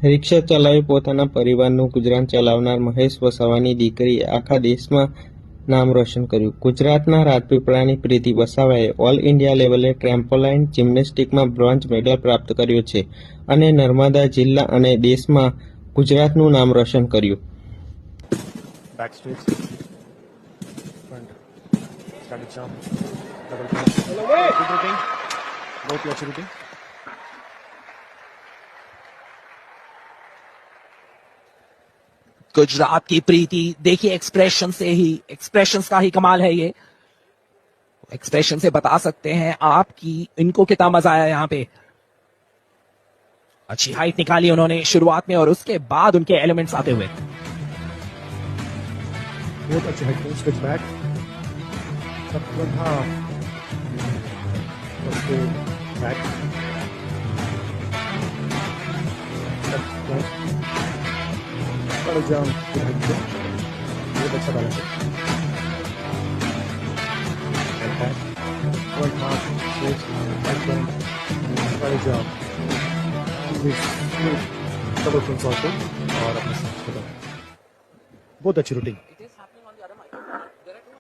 રિક્ષા ચલાવી પોતાના પરિવારનું ગુજરાન ચલાવનાર મહેશ વસાવાની દીકરીએ આખા દેશમાં નામ રોશન કર્યું. ગુજરાતના રાજપીપળાની પ્રીતિ વસાવાએ ઓલ ઇન્ડિયા લેવલે ટ્રેમ્પોલાઇન જિમ્નેસ્ટિકમાં બ્રોન્ઝ મેડલ પ્રાપ્ત કર્યો છે અને નર્મદા જિલ્લા અને દેશમાં ગુજરાતનું નામ રોશન કર્યું. Back straight, front, started jump, double jump, good routine, बहुत ही अच्छी routine. गुजरात की प्रीति देखिए, एक्सप्रेशंस का ही कमाल है ये. एक्सप्रेशन से बता सकते हैं आप कि इनको कितना मजा आया यहाँ पे. अच्छी हाइट निकाली उन्होंने शुरुआत में और उसके बाद उनके एलिमेंट्स आते हुए. बहुत अच्छी height, switch back, front half, back, jump, बहुत अच्छा बैलेंस है. Back, front half, switch, back bend, jump, double front salto और अपने बहुत अच्छी रूटीन.